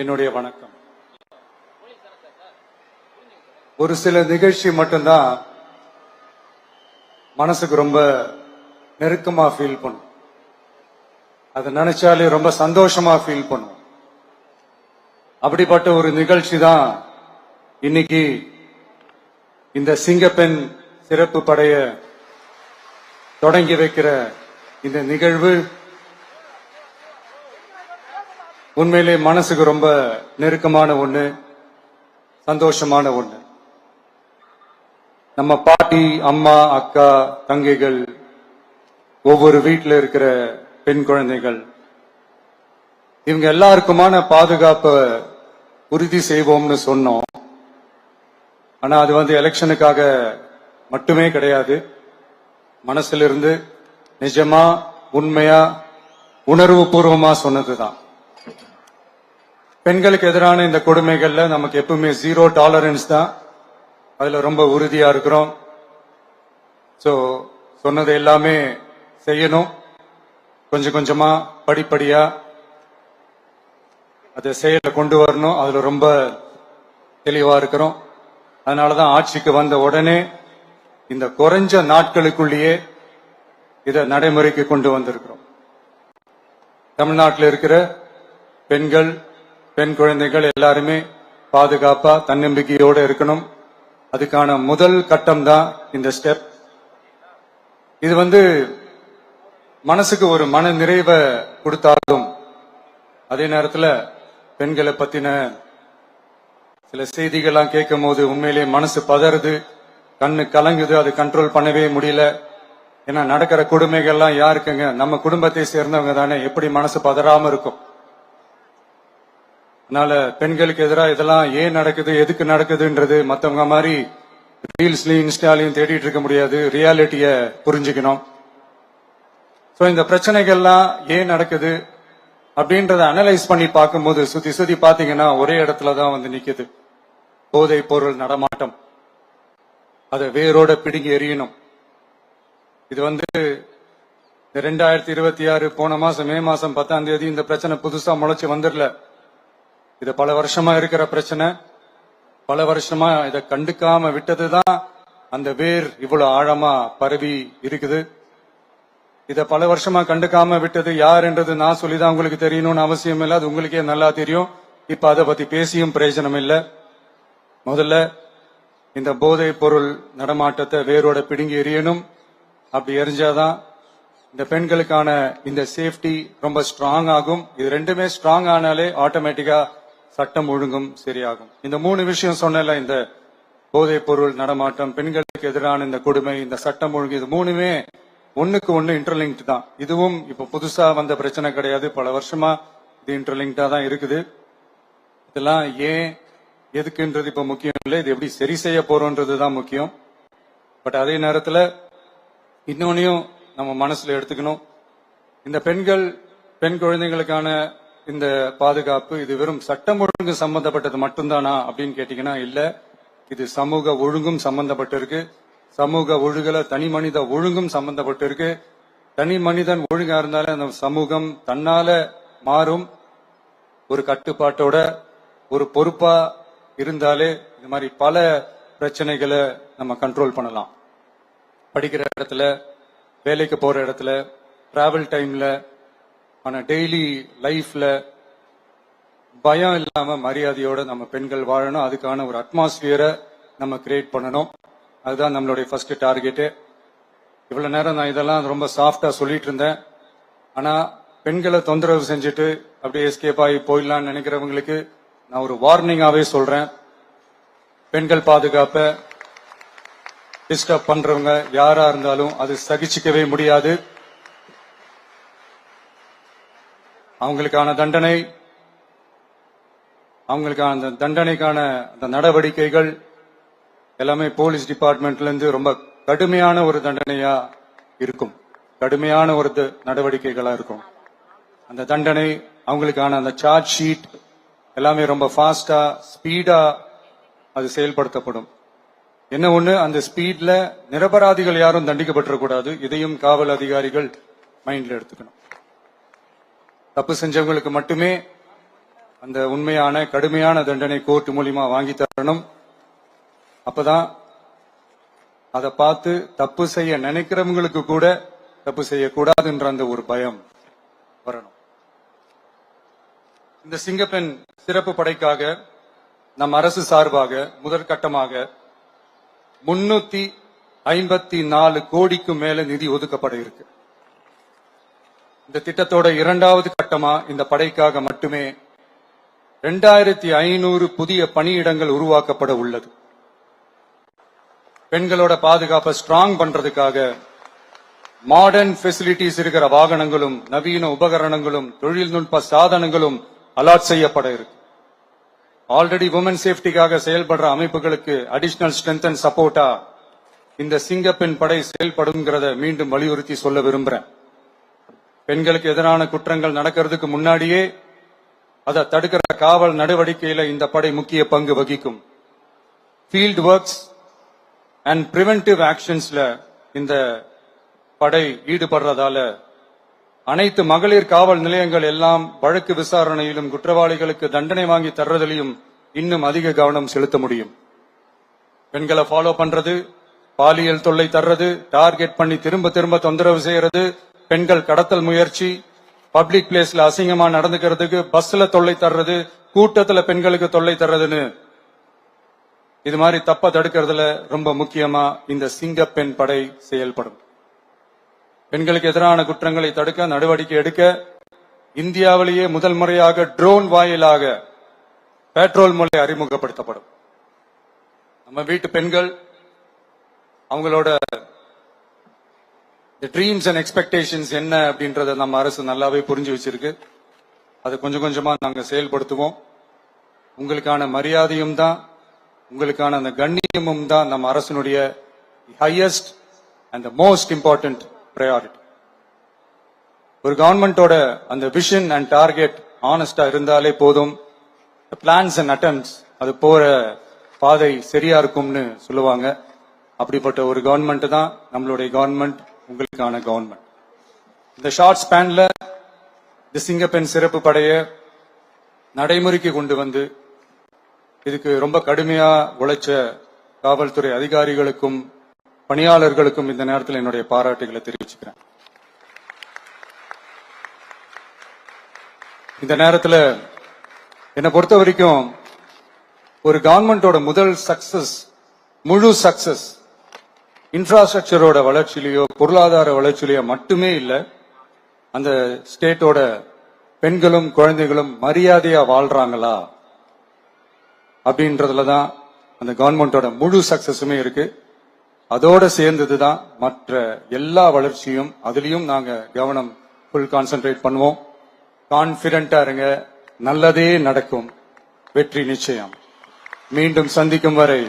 என்னுடைய வணக்கம். ஒரு சில நிகழ்ச்சி மட்டும்தான் மனசுக்கு ரொம்ப நெருக்கமா ஃபீல் பண்ணும். அதை நினைச்சாலே ரொம்ப சந்தோஷமா ஃபீல் பண்ணும். அப்படிப்பட்ட ஒரு நிகழ்ச்சி தான் இன்னைக்கு இந்த சிங்கப்பெண் சிறப்பு படைய தொடங்கி வைக்கிற இந்த நிகழ்வு. உண்மையிலே மனசுக்கு ரொம்ப நெருக்கமான ஒண்ணு, சந்தோஷமான ஒண்ணு. நம்ம பாட்டி, அம்மா, அக்கா, தங்கைகள், ஒவ்வொரு வீட்டில் இருக்கிற பெண் குழந்தைகள், இவங்க எல்லாருக்குமான பாதுகாப்பை உறுதி செய்வோம்னு சொன்னோம். ஆனா அது எலெக்ஷனுக்காக மட்டுமே கிடையாது. மனசுல இருந்து நிஜமா, உண்மையா, உணர்வு பூர்வமா சொன்னதுதான். பெண்களுக்கு எதிரான இந்த கொடுமைகள்ல நமக்கு எப்பவுமே 0 டாலரன்ஸ் தான். அதுல ரொம்ப உறுதியா இருக்கிறோம். சோ சொன்னது எல்லாமே செய்யணும். கொஞ்சம் கொஞ்சமா, படிப்படியா அதை செயல கொண்டு வரணும். அதுல ரொம்ப தெளிவா இருக்கிறோம். அதனாலதான் ஆட்சிக்கு வந்த உடனே இந்த குறைஞ்ச நாட்களுக்குள்ளேயே இதை நடைமுறைக்கு கொண்டு வந்திருக்கிறோம். தமிழ்நாட்டில் இருக்கிற பெண்கள், பெண் குழந்தைகள் எல்லாருமே பாதுகாப்பா, தன்னம்பிக்கையோடு இருக்கணும். அதுக்கான முதல் கட்டம் தான் இந்த ஸ்டெப். இது மனசுக்கு ஒரு மன நிறைவை கொடுத்தாலும், அதே நேரத்தில் பெண்களை பத்தின சில செய்திகள்லாம் கேட்கும் போது உண்மையிலே மனசு பதறுது, கண்ணு கலங்குது. அது கண்ட்ரோல் பண்ணவே முடியல. ஏன்னா நடக்கிற கொடுமைகள்லாம் யாருக்குங்க? நம்ம குடும்பத்தை சேர்ந்தவங்க தானே. எப்படி மனசு பதறாம இருக்கும்? அதனால பெண்களுக்கு எதிராக இதெல்லாம் ஏன் நடக்குது, எதுக்கு நடக்குதுன்றது மத்தவங்க மாதிரி ரீல்ஸ்லயும் இன்ஸ்டாலையும் தேடிட்டு இருக்க முடியாது. ரியாலிட்டிய புரிஞ்சுக்கணும். சோ இந்த பிரச்சனைகள்லாம் ஏன் நடக்குது அப்படின்றத அனலைஸ் பண்ணி பார்க்கும்போது சுத்தி சுத்தி பாத்தீங்கன்னா ஒரே இடத்துலதான் நிக்குது. போதை பொருள் நடமாட்டம். அதை வேரோட பிடுங்கி எறியணும். இது 2026 போன மாசம் மே மாசம் 10ஆம் தேதி இந்த பிரச்சனை புதுசா முளைச்சு வந்துடல. இது பல வருஷமா இருக்கிற பிரச்சனை. பல வருஷமா இதை கண்டுக்காம விட்டதுதான் அந்த வேர் இவ்வளவு ஆழமா பரவி இருக்குது. இத பல வருஷமா கண்டுக்காம விட்டது யார் என்றது நான் சொல்லிதான் உங்களுக்கு தெரியணும்னு அவசியம் இல்லை. அது உங்களுக்கே நல்லா தெரியும். இப்ப அதை பத்தி பேசியும் பிரயோஜனம் இல்லை. முதல்ல இந்த போதை பொருள் நடமாட்டத்தை வேரோட பிடுங்கி எறியணும். அப்படி எரிஞ்சாதான் இந்த பெண்களுக்கான இந்த சேஃப்டி ரொம்ப ஸ்ட்ராங் ஆகும். இது ரெண்டுமே ஸ்ட்ராங் ஆனாலே ஆட்டோமேட்டிக்கா சட்டம் ஒழுங்கும் சரியாகும். இந்த 3 விஷயம் சொன்னல, இந்த போதை பொருள் நடமாட்டம், பெண்களுக்கு எதிரான இந்த கொடுமை, இந்த சட்டம் ஒழுங்கு, இது 3மே ஒண்ணுக்கு ஒண்ணு இன்டர்லிங்க்ட் தான். இதுவும் இப்ப புதுசா வந்த பிரச்சனை கிடையாது. பல வருஷமா இது இன்டர்லிங்க்டா தான் இருக்குது. இதெல்லாம் ஏன், எதுக்குன்றது இப்ப முக்கியம் இல்லை. இது எப்படி சரி செய்ய போறோம்ன்றது தான் முக்கியம். பட் அதே நேரத்துல இன்னொன்னையும் நம்ம மனசுல எடுத்துக்கணும். இந்த பெண் குழந்தைகளுக்கான இந்த பாதுகாப்பு இது வெறும் சட்டம் ஒழுங்கு சம்பந்தப்பட்டது மட்டும்தானா அப்படின்னு கேட்டீங்கன்னா இல்ல. இது சமூக ஒழுங்கும் சம்பந்தப்பட்டிருக்கு. சமூக ஒழுங்குல தனி மனித ஒழுங்கும் சம்பந்தப்பட்டிருக்கு. தனி மனிதன் ஒழுங்கா இருந்தாலே அந்த சமூகம் தன்னால மாறும். ஒரு கட்டுப்பாட்டோட, ஒரு பொறுப்பா இருந்தாலே இது மாதிரி பல பிரச்சனைகளை நம்ம கண்ட்ரோல் பண்ணலாம். படிக்கிற இடத்துல, வேலைக்கு போற இடத்துல, டிராவல் டைம்ல, ஆனா டெய்லி லைஃப்ல பயம் இல்லாம மரியாதையோட நம்ம பெண்கள் வாழணும். அதுக்கான ஒரு அட்மாஸ்பியரை நம்ம கிரியேட் பண்ணணும். அதுதான் நம்மளுடைய ஃபர்ஸ்ட் டார்கெட்டு. இவ்வளவு நேரம் நான் இதெல்லாம் ரொம்ப சாஃப்டா சொல்லிட்டு இருந்தேன். ஆனா பெண்களை தொந்தரவு செஞ்சுட்டு அப்படியே எஸ்கேப் ஆகி போயிடலாம்னு நினைக்கிறவங்களுக்கு நான் ஒரு வார்னிங்காவே சொல்றேன். பெண்கள் பாதுகாப்பை டிஸ்டர்ப் பண்றவங்க யாரா இருந்தாலும் அது சகிச்சுக்கவே முடியாது. அவங்களுக்கான தண்டனைக்கான அந்த நடவடிக்கைகள் எல்லாமே போலீஸ் டிபார்ட்மெண்ட்ல இருந்து ரொம்ப கடுமையான ஒரு தண்டனையா இருக்கும். கடுமையான ஒரு நடவடிக்கைகளா இருக்கும். அந்த தண்டனை, அவங்களுக்கான அந்த சார்ஜ் ஷீட் எல்லாமே ரொம்ப ஃபாஸ்டா, ஸ்பீடா அது செயல்படுத்தப்படும். என்ன ஒண்ணு, அந்த ஸ்பீட்ல நிரபராதிகள் யாரும் தண்டிக்கப்பட்டிருக்கூடாது. இதையும் காவல் அதிகாரிகள் மைண்ட்ல எடுத்துக்கணும். தப்பு செஞ்சவங்களுக்கு மட்டுமே அந்த உண்மையான கடுமையான தண்டனை கோர்ட் மூலியமா வாங்கி தரணும். அப்பதான் அதை பார்த்து தப்பு செய்ய நினைக்கிறவங்களுக்கு கூட தப்பு செய்யக்கூடாதுன்ற அந்த ஒரு பயம் வரணும். இந்த சிங்கப்பெண் சிறப்பு படைக்காக நம் அரசு சார்பாக முதற்கட்டமாக 354 கோடிக்கு மேல நிதி ஒதுக்கப்பட இருக்கு. இந்த திட்டத்தோட இரண்டாவது கட்டமா இந்த படைக்காக மட்டுமே 2500 புதிய பணியிடங்கள் உருவாக்கப்பட உள்ளது. பெண்களோட பாதுகாப்பை ஸ்ட்ராங் பண்றதுக்காக மாடர்ன் ஃபெசிலிட்டிஸ் இருக்கிற வாகனங்களும் நவீன உபகரணங்களும் தொழில்நுட்ப சாதனங்களும் அலாட் செய்யப்பட இருக்கு. ஆல்ரெடி உமன் சேஃப்டிக்காக செயல்படுற அமைப்புகளுக்கு அடிஷனல் ஸ்ட்ரென்த் அண்ட் சப்போர்ட்டா இந்த சிங்கப்பெண் படை செயல்படுங்கிறத மீண்டும் வலியுறுத்தி சொல்ல விரும்புறேன். பெண்களுக்கு எதிரான குற்றங்கள் நடக்கிறதுக்கு முன்னாடியே அதை தடுக்கிற காவல் நடவடிக்கையில இந்த படை முக்கிய பங்கு வகிக்கும். ஃபீல்ட் ஒர்க்ஸ் அண்ட் பிரிவென்டிவ் ஆக்ஷன்ஸ்ல இந்த படை ஈடுபடுறதால அனைத்து மகளிர் காவல் நிலையங்கள் எல்லாம் வழக்கு விசாரணையிலும் குற்றவாளிகளுக்கு தண்டனை வாங்கி தர்றதிலையும் இன்னும் அதிக கவனம் செலுத்த முடியும். பெண்களை ஃபாலோ பண்றது, பாலியல் தொல்லை தர்றது, டார்கெட் பண்ணி திரும்ப திரும்ப தொந்தரவு செய்யறது, பெண்கள் கடத்தல் முயற்சி, பப்ளிக் பிளேஸ்ல அசிங்கமா நடந்துக்கிறதுக்கு பஸ்ல தொல்லை தர்றது, கூட்டத்துல பெண்களுக்கு தொல்லை தர்றதுன்னு இது மாதிரி தப்ப தடுக்கிறதுல ரொம்ப முக்கியமா இந்த சிங்கப்பெண் படை செயல்படும். பெண்களுக்கு எதிரான குற்றங்களை தடுக்க நடவடிக்கை எடுக்க இந்தியாவிலேயே முதல் முறையாக ட்ரோன் வாயிலாக பெட்ரோல் முறை அறிமுகப்படுத்தப்படும். நம்ம வீட்டு பெண்கள் அவங்களோட ட்ரீம்ஸ் அண்ட் எக்ஸ்பெக்டேஷன்ஸ் என்ன அப்படின்றத நம்ம அரசு நல்லாவே புரிஞ்சு வச்சிருக்கு. அதை கொஞ்சம் கொஞ்சமா நாங்க செயல்படுத்துவோம். உங்களுக்கான மரியாதையும் தான், உங்களுக்கான அந்த கண்ணியமும் தான் நம்ம அரசினுடைய highest and most important priority. ஒரு கவர்மெண்டோட அந்த விஷன் அண்ட் டார்கெட் ஆனஸ்டா இருந்தாலே போதும். பிளான்ஸ் அண்ட் அட்டெம்ப்ட்ஸ் அது போற பாதை சரியா இருக்கும்னு சொல்லுவாங்க. அப்படிப்பட்ட ஒரு கவர்மெண்ட் தான் நம்மளுடைய கவர்மெண்ட், உங்களுக்கான கவர்மெண்ட். இந்த ஷார்ட் ஸ்பேன்ல இந்த சிங்கப்பெண் சிறப்பு படைய நடைமுறைக்கு கொண்டு வந்து இதுக்கு ரொம்ப கடுமையா உழைச்ச காவல்துறை அதிகாரிகளுக்கும் பணியாளர்களுக்கும் இந்த நேரத்தில் என்னுடைய பாராட்டுகளை தெரிவிச்சுக்கிறேன். இந்த நேரத்தில் என்னை பொறுத்த வரைக்கும் ஒரு கவர்மெண்டோட முதல் சக்சஸ், முழு சக்சஸ் இன்ஃப்ராஸ்ட்ரக்சரோட வளர்ச்சியிலேயோ பொருளாதார வளர்ச்சியிலேயோ மட்டுமே இல்லை, அந்த ஸ்டேட்டோட பெண்களும் குழந்தைகளும் மரியாதையா வாழ்றாங்களா அப்படின்றதுலதான் அந்த கவர்மெண்டோட முழு சக்சஸுமே இருக்கு. அதோட சேர்ந்ததுதான் மற்ற எல்லா வளர்ச்சியும். அதுலயும் நாங்க கவனம் ஃபுல் கான்சென்ட்ரேட் பண்ணுவோம். கான்பிடென்டா இருங்க, நல்லதே நடக்கும், வெற்றி நிச்சயம். மீண்டும் சந்திக்கும் வரை